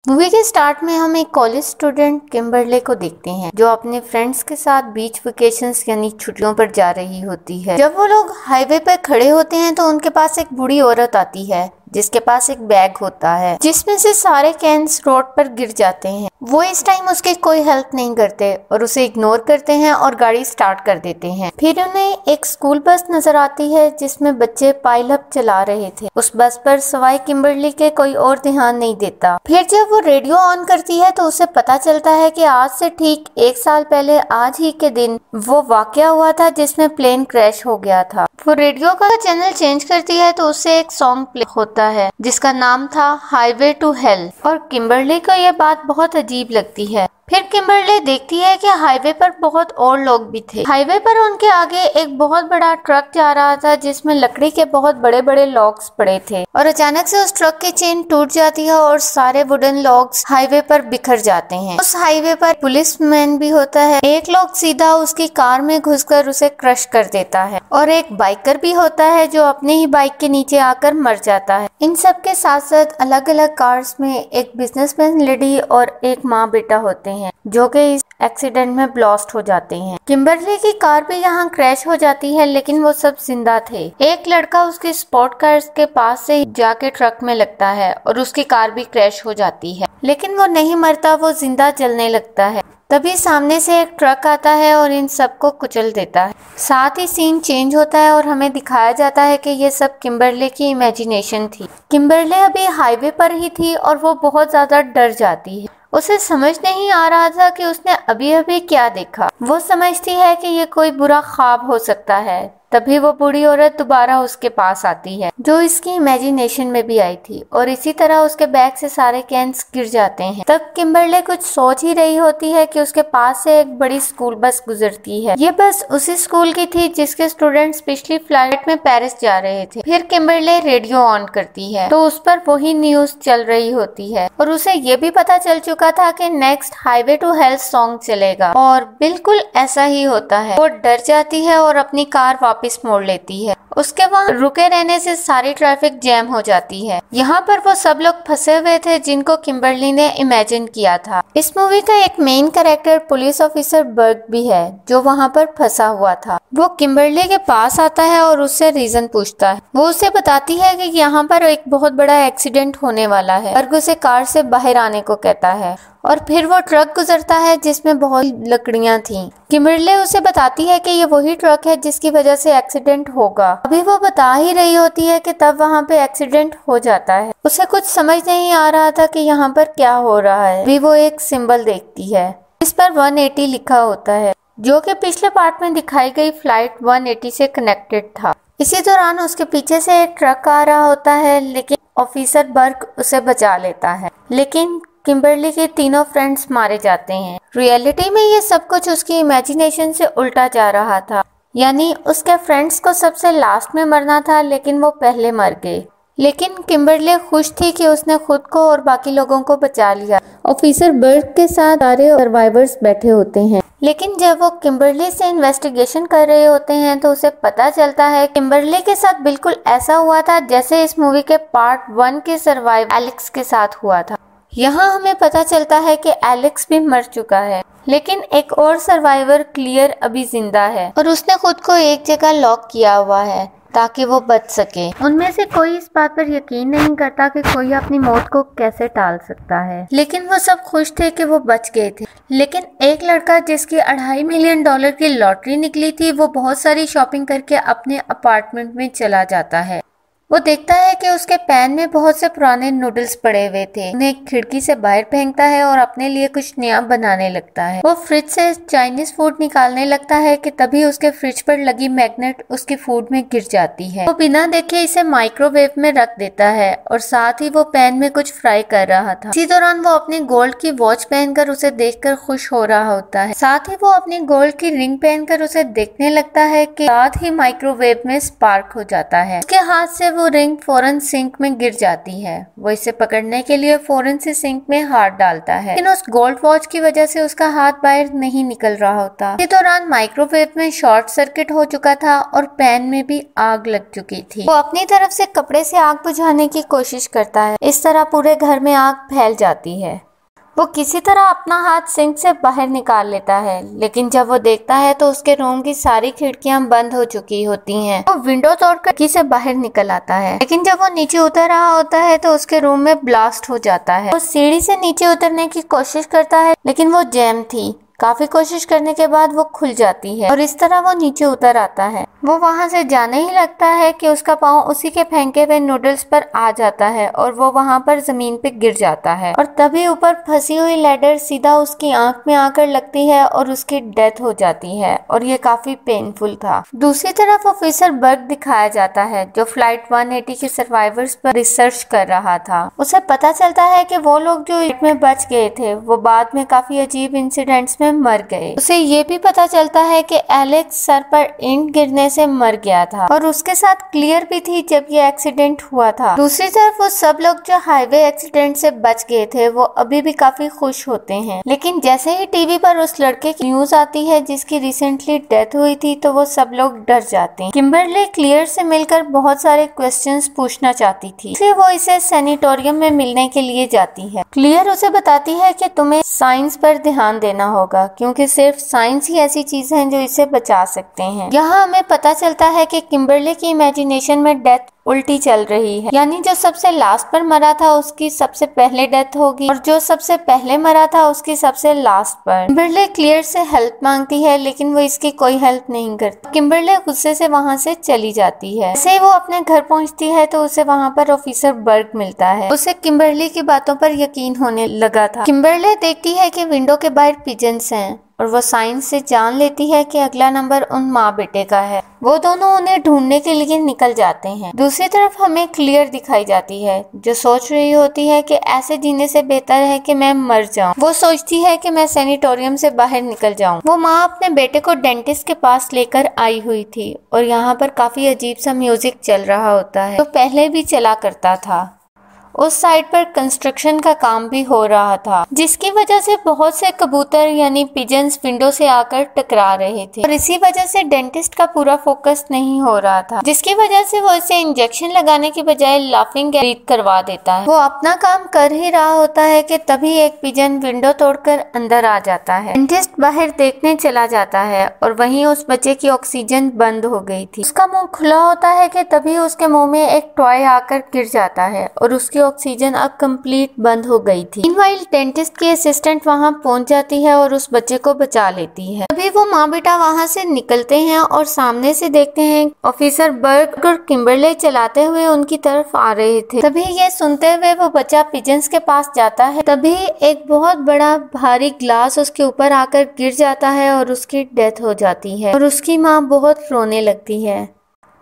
Movie के start में हम एक कॉलेज स्टूडेंट किम्बरले को देखते हैं जो अपने फ्रेंड्स के साथ बीच वेकेशंस यानी छुट्टियों पर जा रही होती है। जब वो लोग हाईवे पर खड़े होते हैं तो उनके पास एक बूढ़ी औरत आती है जिसके पास एक बैग होता है जिसमें से सारे कैंस रोड पर गिर जाते हैं। वो इस टाइम उसकी कोई हेल्प नहीं करते और उसे इग्नोर करते हैं और गाड़ी स्टार्ट कर देते हैं। फिर उन्हें एक स्कूल बस नजर आती है जिसमें बच्चे पाइल अप चला रहे थे। उस बस पर सवाई किम्बरली के कोई और ध्यान नहीं देता। फिर जब वो रेडियो ऑन करती है तो उसे पता चलता है कि आज से ठीक 1 साल पहले आज ही के दिन वो वाकया हुआ था जिसमें प्लेन क्रैश हो गया था। वो रेडियो का चैनल चेंज करती है तो उससे एक सॉन्ग प्ले होता है जिसका नाम था हाईवे टू हेल और किम्बरले को यह बात बहुत अजीब लगती है। फिर किम्बरले देखती है कि हाईवे पर बहुत और लोग भी थे। हाईवे पर उनके आगे एक बहुत बड़ा ट्रक जा रहा था जिसमें लकड़ी के बहुत बड़े बड़े लॉग्स पड़े थे और अचानक से उस ट्रक की चेन टूट जाती है और सारे वुडन लॉग्स हाईवे पर बिखर जाते हैं। उस हाईवे पर पुलिसमैन भी होता है। एक लोग सीधा उसकी कार में घुसकर उसे क्रश कर देता है और एक बाइकर भी होता है जो अपने ही बाइक के नीचे आकर मर जाता है। इन सब के साथ साथ अलग अलग कार्स में एक बिजनेसमैन लेडी और एक माँ बेटा होते हैं जो कि इस एक्सीडेंट में ब्लास्ट हो जाते हैं। किम्बरले की कार भी यहाँ क्रैश हो जाती है लेकिन वो सब जिंदा थे। एक लड़का उसकी स्पोर्ट कार के पास से जाके ट्रक में लगता है और उसकी कार भी क्रैश हो जाती है लेकिन वो नहीं मरता, वो जिंदा जलने लगता है। तभी सामने से एक ट्रक आता है और इन सबको कुचल देता है। साथ ही सीन चेंज होता है और हमें दिखाया जाता है कि ये सब किम्बरले की इमेजिनेशन थी। किम्बरले अभी हाईवे पर ही थी और वो बहुत ज्यादा डर जाती है। उसे समझ नहीं आ रहा था कि उसने अभी अभी क्या देखा। वो समझती है कि ये कोई बुरा ख्वाब हो सकता है। तभी वो बूढ़ी औरत दोबारा उसके पास आती है जो इसकी इमेजिनेशन में भी आई थी और इसी तरह उसके बैग से सारे कैंस गिर जाते हैं। तब किम्बरले कुछ सोच ही रही होती है कि उसके पास से एक बड़ी स्कूल बस गुजरती है। ये बस उसी स्कूल की थी जिसके स्टूडेंट्स पिछली फ्लाइट में पेरिस जा रहे थे। फिर किम्बरले रेडियो ऑन करती है तो उस पर वही न्यूज चल रही होती है और उसे ये भी पता चल चुका था कि next highway to hell song चलेगा और बिल्कुल ऐसा ही होता है। वो डर जाती है और अपनी कार वापस मोड़ लेती है। उसके वहाँ रुके रहने से सारी ट्रैफिक जैम हो जाती है। यहाँ पर वो सब लोग फंसे हुए थे जिनको किम्बरली ने इमेजिन किया था। इस मूवी का एक मेन कैरेक्टर पुलिस ऑफिसर बर्ग भी है जो वहाँ पर फंसा हुआ था। वो किम्बरली के पास आता है और उससे रीजन पूछता है। वो उसे बताती है कि यहाँ पर एक बहुत बड़ा एक्सीडेंट होने वाला है। बर्ग उसे कार से बाहर आने को कहता है और फिर वो ट्रक गुजरता है जिसमें बहुत लकड़ियां थीं। किम्बरले उसे बताती है कि ये वही ट्रक है जिसकी वजह से एक्सीडेंट होगा। अभी वो बता ही रही होती है कि तब वहाँ पे एक्सीडेंट हो जाता है। उसे कुछ समझ नहीं आ रहा था कि यहाँ पर क्या हो रहा है। अभी वो एक सिंबल देखती है इस पर 180 लिखा होता है जो कि पिछले पार्ट में दिखाई गई फ्लाइट 180 से कनेक्टेड था। इसी दौरान उसके पीछे से एक ट्रक आ रहा होता है लेकिन ऑफिसर बर्ग उसे बचा लेता है लेकिन किम्बरली के तीनों फ्रेंड्स मारे जाते हैं। रियलिटी में ये सब कुछ उसकी इमेजिनेशन से उल्टा जा रहा था, यानी उसके फ्रेंड्स को सबसे लास्ट में मरना था लेकिन वो पहले मर गए। लेकिन किम्बरली खुश थी कि उसने खुद को और बाकी लोगों को बचा लिया। ऑफिसर बर्ग के साथ सारे सर्वाइवर्स बैठे होते हैं लेकिन जब वो किम्बरली से इन्वेस्टिगेशन कर रहे होते हैं तो उसे पता चलता है किम्बरली के साथ बिल्कुल ऐसा हुआ था जैसे इस मूवी के पार्ट 1 के सर्वाइवर एलेक्स के साथ हुआ था। यहाँ हमें पता चलता है कि एलेक्स भी मर चुका है लेकिन एक और सर्वाइवर क्लियर अभी जिंदा है और उसने खुद को एक जगह लॉक किया हुआ है ताकि वो बच सके। उनमें से कोई इस बात पर यकीन नहीं करता कि कोई अपनी मौत को कैसे टाल सकता है लेकिन वो सब खुश थे कि वो बच गए थे। लेकिन एक लड़का जिसकी $2.5 मिलियन की लॉटरी निकली थी वो बहुत सारी शॉपिंग करके अपने अपार्टमेंट में चला जाता है। वो देखता है कि उसके पैन में बहुत से पुराने नूडल्स पड़े हुए थे। उन्हें खिड़की से बाहर फेंकता है और अपने लिए कुछ नया बनाने लगता है। वो फ्रिज से चाइनीज फूड निकालने लगता है कि तभी उसके फ्रिज पर लगी मैग्नेट उसकी फूड में गिर जाती है। वो बिना देखे इसे माइक्रोवेव में रख देता है और साथ ही वो पैन में कुछ फ्राई कर रहा था। इसी दौरान वो अपनी गोल्ड की वॉच पहनकर उसे देखकर खुश हो रहा होता है। साथ ही वो अपनी गोल्ड की रिंग पहनकर उसे देखने लगता है कि साथ ही माइक्रोवेव में स्पार्क हो जाता है। उसके हाथ से वो रिंग फौरन सिंक में गिर जाती है। वो इसे पकड़ने के लिए फौरन से सिंक में हाथ डालता है, लेकिन उस गोल्ड वॉच की वजह से उसका हाथ बाहर नहीं निकल रहा होता। इस दौरान माइक्रोवेव में शॉर्ट सर्किट हो चुका था और पैन में भी आग लग चुकी थी। वो अपनी तरफ से कपड़े से आग बुझाने की कोशिश करता है। इस तरह पूरे घर में आग फैल जाती है। वो किसी तरह अपना हाथ सिंक से बाहर निकाल लेता है, लेकिन जब वो देखता है तो उसके रूम की सारी खिड़कियां बंद हो चुकी होती हैं। वो विंडो तोड़कर खिड़की से बाहर निकल आता है, लेकिन जब वो नीचे उतर रहा होता है तो उसके रूम में ब्लास्ट हो जाता है। वो सीढ़ी से नीचे उतरने की कोशिश करता है, लेकिन वो जैम थी। काफी कोशिश करने के बाद वो खुल जाती है और इस तरह वो नीचे उतर आता है। वो वहां से जाने ही लगता है कि उसका पाँव उसी के फेंके हुए नूडल्स पर आ जाता है और वो वहां पर जमीन पे गिर जाता है और तभी ऊपर फंसी हुई लैडर सीधा उसकी आंख में आकर लगती है और उसकी डेथ हो जाती है और ये काफी पेनफुल था। दूसरी तरफ ऑफिसर बर्ग दिखाया जाता है, जो फ्लाइट 180 के सर्वाइवर्स पर रिसर्च कर रहा था। उसे पता चलता है कि वो लोग जो फ्लाइट में बच गए थे वो बाद में काफी अजीब इंसिडेंट्स में मर गए। उसे ये भी पता चलता है कि एलेक्स सर पर ईंट गिरने से मर गया था और उसके साथ क्लियर भी थी जब ये एक्सीडेंट हुआ था। दूसरी तरफ वो सब लोग जो हाईवे एक्सीडेंट से बच गए थे वो अभी भी काफी खुश होते हैं, लेकिन जैसे ही टीवी पर उस लड़के की न्यूज आती है जिसकी रिसेंटली डेथ हुई थी तो वो सब लोग डर जाते हैं। किम्बरली क्लियर से मिलकर बहुत सारे क्वेश्चंस पूछना चाहती थी, इसलिए वो इसे सैनिटोरियम में मिलने के लिए जाती है। क्लियर उसे बताती है कि तुम्हें साइंस पर ध्यान देना होगा, क्योंकि सिर्फ साइंस ही ऐसी चीज है जो इसे बचा सकते हैं। यहाँ हमें पता चलता है कि किम्बरली की इमेजिनेशन में डेथ उल्टी चल रही है, यानी जो सबसे लास्ट पर मरा था उसकी सबसे पहले डेथ होगी और जो सबसे पहले मरा था उसकी सबसे लास्ट पर। किम्बरली क्लियर से हेल्प मांगती है, लेकिन वो इसकी कोई हेल्प नहीं करती। किम्बरली गुस्से से वहाँ से चली जाती है। जैसे वो अपने घर पहुँचती है तो उसे वहाँ पर ऑफिसर बर्ग मिलता है। उसे किम्बरली की बातों पर यकीन होने लगा था। किम्बरली देखती है कि विंडो के बाहर पिजन्स हैं और वो साइंस से जान लेती है कि अगला नंबर उन माँ बेटे का है। वो दोनों उन्हें ढूंढने के लिए निकल जाते हैं। दूसरी तरफ हमें क्लियर दिखाई जाती है, जो सोच रही होती है कि ऐसे जीने से बेहतर है कि मैं मर जाऊं। वो सोचती है कि मैं सैनिटोरियम से बाहर निकल जाऊं। वो माँ अपने बेटे को डेंटिस्ट के पास लेकर आई हुई थी और यहाँ पर काफी अजीब सा म्यूजिक चल रहा होता है, जो पहले भी चला करता था। उस साइड पर कंस्ट्रक्शन का काम भी हो रहा था, जिसकी वजह से बहुत से कबूतर यानी पिजन्स विंडो से आकर टकरा रहे थे और इसी वजह से डेंटिस्ट का पूरा फोकस नहीं हो रहा था, जिसकी वजह से वो इसे इंजेक्शन लगाने की बजाय लाफिंग गैस करवा देता है। वो अपना काम कर ही रहा होता है कि तभी एक पिजन विंडो तोड़कर अंदर आ जाता है। डेंटिस्ट बाहर देखने चला जाता है और वहीं उस बच्चे की ऑक्सीजन बंद हो गई थी। उसका मुंह खुला होता है कि तभी उसके मुंह में एक टॉय आकर गिर जाता है और उसकी ऑक्सीजन अब कंप्लीट बंद हो गई थी। मीनवाइल डेंटिस्ट की असिस्टेंट वहां पहुंच जाती है और उस बच्चे को बचा लेती है। तभी वो माँ बेटा वहां से निकलते हैं और सामने से देखते हैं ऑफिसर बर्ग और किम्बरली चलाते हुए उनकी तरफ आ रहे थे। तभी ये सुनते हुए वो बच्चा पिजन्स के पास जाता है। तभी एक बहुत बड़ा भारी ग्लास उसके ऊपर आकर गिर जाता है और उसकी डेथ हो जाती है और उसकी माँ बहुत रोने लगती है।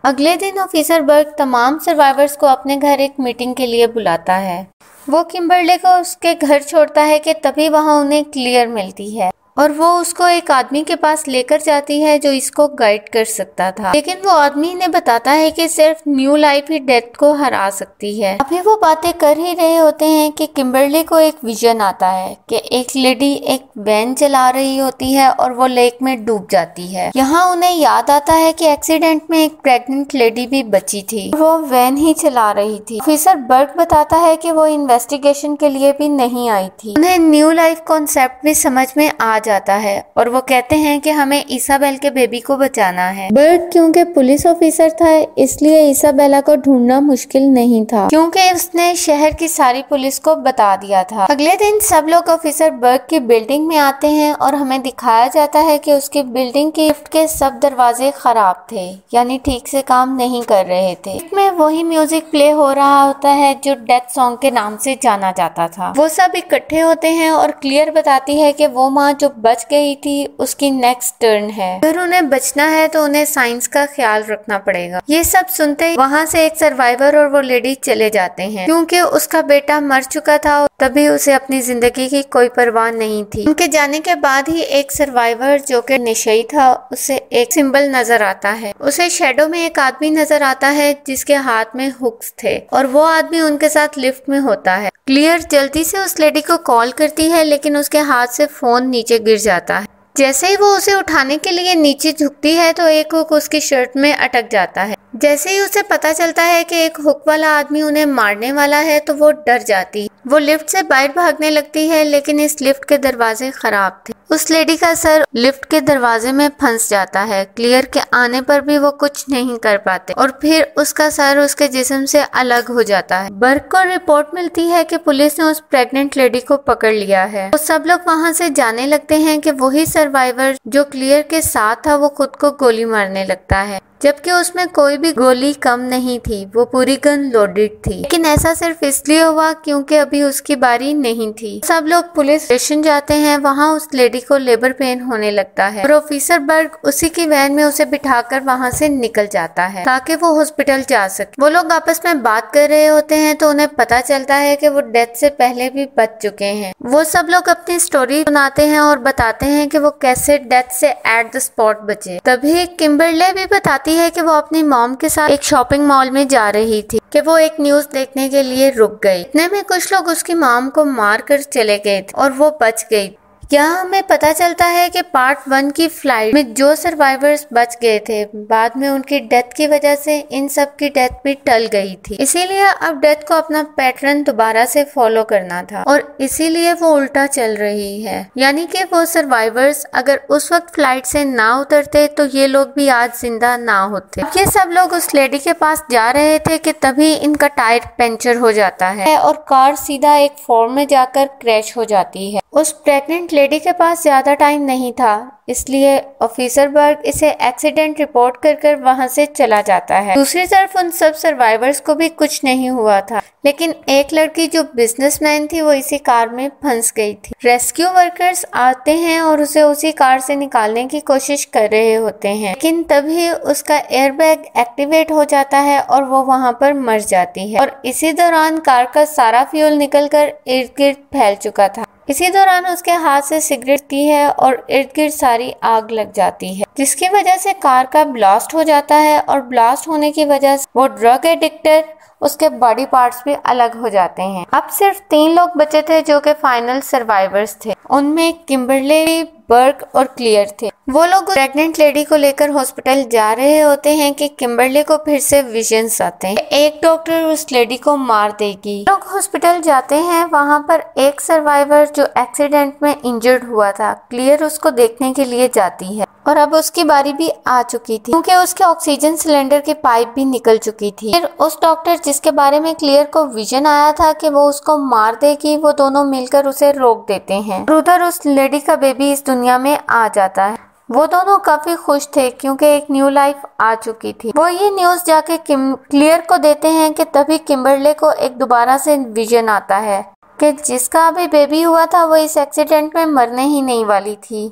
अगले दिन ऑफिसर बर्ग तमाम सर्वाइवर्स को अपने घर एक मीटिंग के लिए बुलाता है। वो किम्बरली को उसके घर छोड़ता है कि तभी वहाँ उन्हें क्लियर मिलती है और वो उसको एक आदमी के पास लेकर जाती है जो इसको गाइड कर सकता था, लेकिन वो आदमी इन्हें बताता है कि सिर्फ न्यू लाइफ ही डेथ को हरा सकती है। अभी वो बातें कर ही रहे होते हैं कि किम्बरली को एक विजन आता है कि एक लेडी एक वैन चला रही होती है और वो लेक में डूब जाती है। यहाँ उन्हें याद आता है कि एक्सीडेंट में एक प्रेग्नेंट लेडी भी बची थी, वो वैन ही चला रही थी। ऑफिसर बर्ग बताता है कि वो इन्वेस्टिगेशन के लिए भी नहीं आई थी। उन्हें न्यू लाइफ कॉन्सेप्ट भी समझ में आ जाता है और वो कहते हैं कि हमें इसाबेल के बेबी को बचाना है। बर्ग क्योंकि पुलिस ऑफिसर था इसलिए इसाबेला को ढूंढना मुश्किल नहीं था, क्योंकि उसने शहर की सारी पुलिस को बता दिया था। अगले दिन सब लोग ऑफिसर बर्ग की बिल्डिंग में आते हैं और हमें दिखाया जाता है कि उसकी बिल्डिंग के लिफ्ट के सब दरवाजे खराब थे, यानी ठीक से काम नहीं कर रहे थे। में वही म्यूजिक प्ले हो रहा होता है जो डेथ सॉन्ग के नाम से जाना जाता था। वो सब इकट्ठे होते हैं और क्लियर बताती है कि वो माँ जो बच गई थी उसकी नेक्स्ट टर्न है। अगर उन्हें बचना है तो उन्हें साइंस का ख्याल रखना पड़ेगा। ये सब सुनते ही वहाँ से एक सर्वाइवर और वो लेडी चले जाते हैं, क्योंकि उसका बेटा मर चुका था और तभी उसे अपनी जिंदगी की कोई परवाह नहीं थी। उनके जाने के बाद ही एक सर्वाइवर जो कि नशेई था, उसे एक सिंबल नजर आता है। उसे शैडो में एक आदमी नजर आता है जिसके हाथ में हुक्स थे और वो आदमी उनके साथ लिफ्ट में होता है। क्लियर जल्दी से उस लेडी को कॉल करती है, लेकिन उसके हाथ से फोन नीचे गिर जाता है। जैसे ही वो उसे उठाने के लिए नीचे झुकती है तो एक हुक उसकी शर्ट में अटक जाता है। जैसे ही उसे पता चलता है कि एक हुक वाला आदमी उन्हें मारने वाला है तो वो डर जाती है। वो लिफ्ट से बाहर भागने लगती है, लेकिन इस लिफ्ट के दरवाजे खराब थे। उस लेडी का सर लिफ्ट के दरवाजे में फंस जाता है। क्लियर के आने पर भी वो कुछ नहीं कर पाते और फिर उसका सर उसके जिस्म से अलग हो जाता है। बर्क को रिपोर्ट मिलती है कि पुलिस ने उस प्रेग्नेंट लेडी को पकड़ लिया है। तो सब लोग वहाँ से जाने लगते हैं कि वही सर्वाइवर जो क्लियर के साथ था वो खुद को गोली मारने लगता है, जबकि उसमें कोई भी गोली कम नहीं थी। वो पूरी गन लोडेड थी, लेकिन ऐसा सिर्फ इसलिए हुआ क्योंकि अभी उसकी बारी नहीं थी। सब लोग पुलिस स्टेशन जाते हैं। वहाँ उस लेडी को लेबर पेन होने लगता है और ऑफिसर बर्ग उसी की वैन में उसे बिठाकर वहाँ से निकल जाता है ताकि वो हॉस्पिटल जा सके। वो लोग आपस में बात कर रहे होते हैं तो उन्हें पता चलता है कि वो डेथ से पहले भी बच चुके हैं। वो सब लोग अपनी स्टोरी सुनाते हैं और बताते हैं कि वो कैसे डेथ से एट द स्पॉट बचे। तभी किम्बरले भी बताती है कि वो अपनी मॉम के साथ एक शॉपिंग मॉल में जा रही थी कि वो एक न्यूज देखने के लिए रुक गई। इतने में कुछ लोग उसकी मॉम को मार कर चले गए थे और वो बच गई। यहाँ हमें पता चलता है कि पार्ट 1 की फ्लाइट में जो सर्वाइवर्स बच गए थे, बाद में उनकी डेथ की वजह से इन सब की डेथ भी टल गई थी। इसीलिए अब डेथ को अपना पैटर्न दोबारा से फॉलो करना था और इसीलिए वो उल्टा चल रही है। यानी कि वो सर्वाइवर्स अगर उस वक्त फ्लाइट से ना उतरते तो ये लोग भी आज जिंदा ना होते। ये सब लोग उस लेडी के पास जा रहे थे कि तभी इनका टायर पंचर हो जाता है और कार सीधा एक फॉर्म में जाकर क्रैश हो जाती है। उस प्रेग्नेंट लेडी के पास ज्यादा टाइम नहीं था, इसलिए ऑफिसर बर्ग इसे एक्सीडेंट रिपोर्ट कर वहां से चला जाता है। दूसरी तरफ उन सब सर्वाइवर्स को भी कुछ नहीं हुआ था, लेकिन एक लड़की जो बिजनेसमैन थी वो इसी कार में फंस गई थी। रेस्क्यू वर्कर्स आते हैं और उसे उसी कार से निकालने की कोशिश कर रहे होते हैं, लेकिन तभी उसका एयरबैग एक्टिवेट हो जाता है और वो वहां पर मर जाती है। और इसी दौरान कार का सारा फ्यूल निकलकर इर्द गिर्द फैल चुका था। इसी दौरान उसके हाथ से सिगरेट पी है और इर्द गिर्द सारी आग लग जाती है, जिसकी वजह से कार का ब्लास्ट हो जाता है और ब्लास्ट होने की वजह से वो ड्रग एडिक्टर उसके बॉडी पार्ट्स भी अलग हो जाते हैं। अब सिर्फ 3 लोग बचे थे जो कि फाइनल सर्वाइवर्स थे। उनमें किम्बरले, बर्ग और क्लियर थे। वो लोग प्रेग्नेंट लेडी को लेकर हॉस्पिटल जा रहे होते हैं कि किम्बरले को फिर से विजन्स आते हैं। एक डॉक्टर उस लेडी को मार देगी। लोग हॉस्पिटल जाते हैं। वहाँ पर एक सर्वाइवर जो एक्सीडेंट में इंजर्ड हुआ था, क्लियर उसको देखने के लिए जाती है और अब उसकी बारी भी आ चुकी थी क्योंकि उसके ऑक्सीजन सिलेंडर की पाइप भी निकल चुकी थी। फिर उस डॉक्टर जिसके बारे में क्लियर को विजन आया था कि वो उसको मार देगी, वो दोनों मिलकर उसे रोक देते हैं। उधर उस लेडी का बेबी इस दुनिया में आ जाता है। वो दोनों काफी खुश थे क्योंकि एक न्यू लाइफ आ चुकी थी। वो ये न्यूज जाके क्लियर को देते हैं कि तभी किम्बरले को एक दोबारा से विजन आता है कि जिसका अभी बेबी हुआ था वो इस एक्सीडेंट में मरने ही नहीं वाली थी,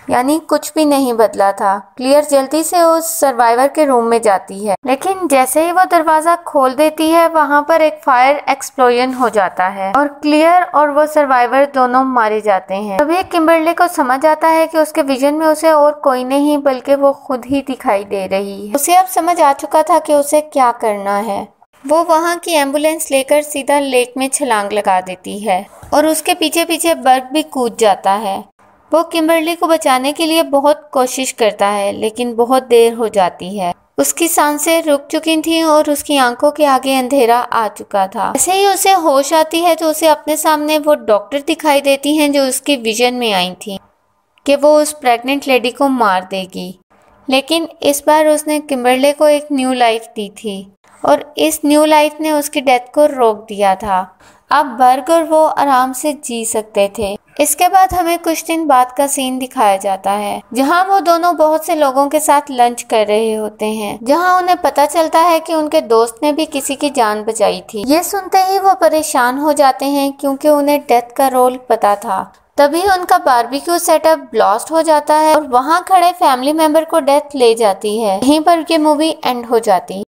यानी कुछ भी नहीं बदला था। क्लियर जल्दी से उस सर्वाइवर के रूम में जाती है, लेकिन जैसे ही वो दरवाजा खोल देती है वहाँ पर एक फायर एक्सप्लोजन हो जाता है और क्लियर और वो सर्वाइवर दोनों मारे जाते हैं। तभी किम्बरले को समझ आता है कि उसके विजन में उसे और कोई नहीं बल्कि वो खुद ही दिखाई दे रही है। उसे अब समझ आ चुका था कि उसे क्या करना है। वो वहाँ की एम्बुलेंस लेकर सीधा लेक में छलांग लगा देती है और उसके पीछे पीछे बर्ग भी कूद जाता है। वो किम्बरले को बचाने के लिए बहुत कोशिश करता है, लेकिन बहुत देर हो जाती है। उसकी सांसें रुक चुकी थीं और उसकी आंखों के आगे अंधेरा आ चुका था। जैसे ही उसे होश आती है तो उसे अपने सामने वो डॉक्टर दिखाई देती हैं जो उसकी विजन में आई थी कि वो उस प्रेग्नेंट लेडी को मार देगी, लेकिन इस बार उसने किम्बरले को एक न्यू लाइफ दी थी और इस न्यू लाइफ ने उसकी डेथ को रोक दिया था। अब बर्ग और वो आराम से जी सकते थे। इसके बाद हमें कुछ दिन बाद का सीन दिखाया जाता है जहां वो दोनों बहुत से लोगों के साथ लंच कर रहे होते हैं, जहां उन्हें पता चलता है कि उनके दोस्त ने भी किसी की जान बचाई थी। ये सुनते ही वो परेशान हो जाते हैं क्योंकि उन्हें डेथ का रोल पता था। तभी उनका बारबेक्यू सेटअप ब्लास्ट हो जाता है और वहां खड़े फैमिली मेंबर को डेथ ले जाती है। यहीं पर ये मूवी एंड हो जाती है।